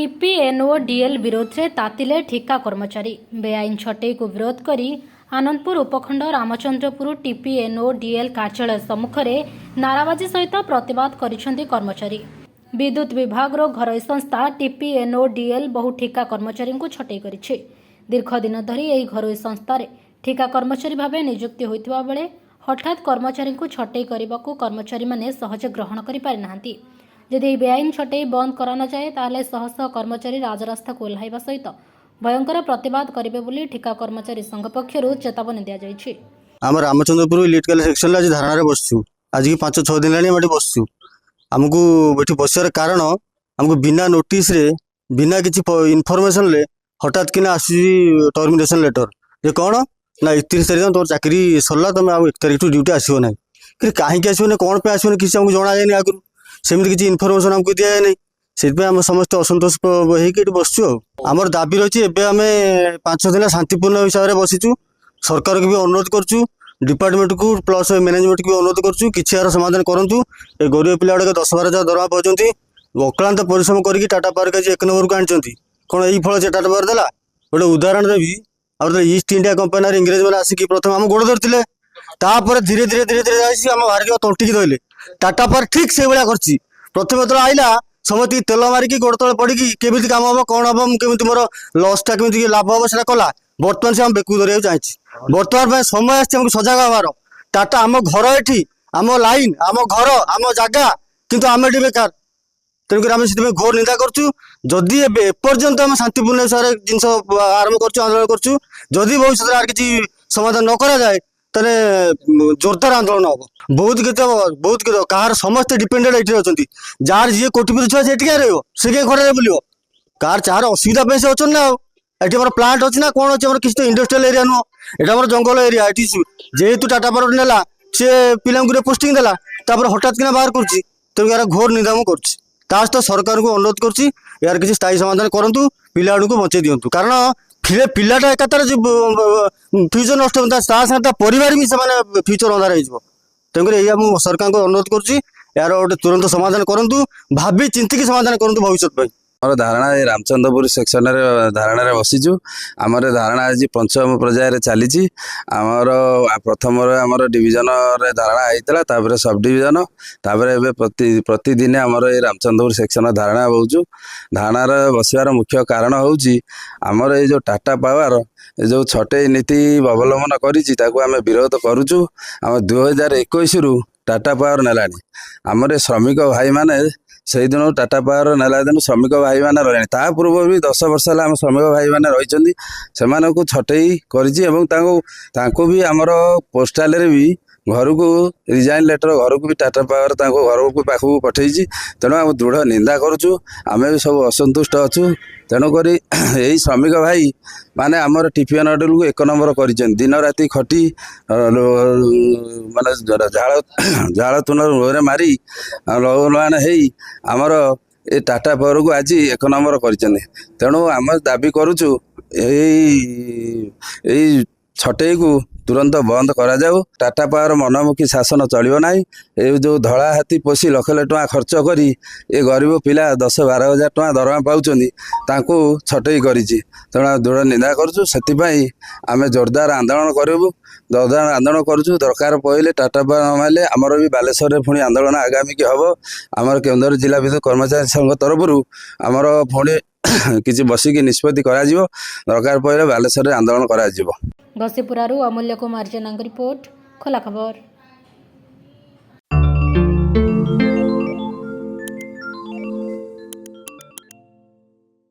टीपीएनओडीएल विरोध में तातिले ठिका कर्मचारी बेआईन छटई को विरोध करी आनंदपुर उपखंड रामचंद्रपुर टीपीएनओडीएल कार्यालय सम्मुख में नाराबाजी सहित प्रतिवाद करिसेंती कर्मचारी। विद्युत विभाग घरोई संस्था टीपीएनओडीएल बहु ठिका कर्मचारी को छटई करिछि। दीर्घ दिन धरी यही घरोई संस्था ठिका कर्मचारी भाव नियुक्ति होइतिबा बेले हठात कर्मचारी को छटई करने को कर्मचारी माने सहज ग्रहण करि पारि नाहांती। यदि बेआईन छटई बंद करा न जाए ताहले शह शह कर्मचारी राजरास्ता को ओह्लाइबा सहित भयंकर प्रतिवाद करिवे बोली ठिका कर्मचारी संघ पक्षरु चेतावनी दिया जायछि। आम रामचंद्रपुर इलेक्ट्रिकल सेक्शन आज धारणा बसचु। आज की 5-6 दिन लानी हम बसचु। आमको ये बसार कारण आमको बिना नोटिस रे बिना किसी इनफॉरमेशन ले हठात किना आसी टर्मिनेशन लेटर ये कौन ना 31 तारीख तुम चाकरी सरला तुम 1 तारीख टू ड्यूटी आसो ना कि कहीं आसो कौन पे आसो किसी आमको जना जाए आगु सेमती किसी इनफॉरमेशन आमको दि जाए नहीं से आम समस्त असंतोष होकर बसचु। आमर दाबी रही आम 5-6 दिन शांतिपूर्ण हिसाब से बसीचु। सरकार को भी अनुरोध करूँ डिपार्टमेंट को प्लस मैनेजमेंट को भी अनुरोध करूँ किसी यार समाधान करूँ। ये गरीब पिला गुड़ाक 10-12 हजार दरमा पाँच अक्लांत परिश्रम करके टाटा पावर आज 1 नंबर को आनी कौन यही फल से टाटा पावर देला। गोटे उदाहरण देवी आम ईस्ट इंडिया कंपनी इंग्रेज मैंने आसिक प्रथम आम गोड़ धरते धीरे धीरे धीरे धीरे आम भारत तंटिकी धरले टाटा पावर ठीक से भाया कर प्रथम जो आईला समति तेल मारिकी गोड़ तले पड़ी केमी काम हम कौन हम केमी मोर लसटा केमी लाभ हम से कला बर्तमान से आम बेकू धरिया चाहिए। बर्तमान समय आम सजग हमार टाटा आम घर एटी आम लाइन आम घर आम जगह किंतु आम ये बेकार तेणुक आम से घोर निंदा करूँ। जदि एपर्यंत आम शांतिपूर्ण हिसाब से जिन आरंभ कर आंदोलन करूँ जदि भविष्य में किसी समाधान न करा जाए तेरे जोरदार आंदोलन हम बहुत गीत कहार समस्ते डिपेंडेंट ये अच्छा जार जी कोटिपति छुआ से रही से घर बुल कार चार असुविधा से अच्छा ना ये प्लांट अच्छी ना कौन अच्छे किसी तो इंडस्ट्रियल एरिया नुह ये जंगल एरिया जेहेतु टाटा पावर नेला सी पिला पोस्टिंग देला हठात किना बाहर कर तेणु यार घोर निंदा मुझे तो सरकार को अनुरोध करुँच यार किसी स्थायी समाधान करूँ पिला को बचे दिंतु कारण पिलाटा एकातार फ्यूचर नष्ट होता परिवार भी से फ्यूचर अंधार हो तेणुक यही सरकार को अनुरोध करुँच यार गोटे तुरंत समाधान करूँ भावी चिंतिकी समाधान करूँ भविष्य। आम धारणा रामचंद्रपुर सेक्शन धारणा बसीचु। आम धारणा आज पंचम पर्यायर चली आमर प्रथम आमर डिविजन धारणा होता सब डिविजन प्रतिदिन आमर ये रामचंद्रपुर सेक्शन धारणा बहुचु। धारणार बसवार मुख्य कारण हूँ आमर ये जो टाटा पावर जो छटई नीति अवलम्बन कर विरोध करुचु। आम 2021 रु टाटा पावर नेलानी आमर श्रमिक भाई माने से दिन टाटा पावर नेला दिन श्रमिक भाई मैंने रही ता पूर्व भी 10 वर्ष है श्रमिक भाई मैंने रही से छटई कर भी आमर पोस्टाल भी घर को रिजाइन लेटर घर को भी टाटा पावर घर को पाखक पठे तेणु आम दृढ़ निंदा करुँ। आम भी सब असंतुष्ट अच्छु तेणुक यही श्रमिक भाई माने आमर टीपीएनओडीएल को 1 नंबर कर दिन राति खटी माने झाड़ तुन रोरे मारी लौलान आमर ये टाटा पावर को आज 1 नंबर कर तेणु आम दाबी करुचु यही छटई को तुरंत बंद करा जाऊ। टाटा पावर मनमुखी शासन चलो ना ये जो धला हाथी पोषी लक्ष लक्ष टଙ୍କା खर्च करी ये गरीब पिला 10-12 हजार टଙ୍କା दरमा पाँच छटई कर तेणु दृढ़ निंदा करुँ। से आम जोरदार आंदोलन करूँ जोरदार आंदोलन करुँ दरकार पड़े टाटा पावर नमाइले आमर भी बालेश्वर पुणी आंदोलन आगामी की हम आमर केन्दुझर जिला विद्युत कर्मचारी संघ तरफ आमर पुणी किसी बसिकी निष्पत्ति दरकार पड़े बालेश्वर आंदोलन कर। घसीपुरारू अमूल्य कुमार जेना रिपोर्ट खोला खबर।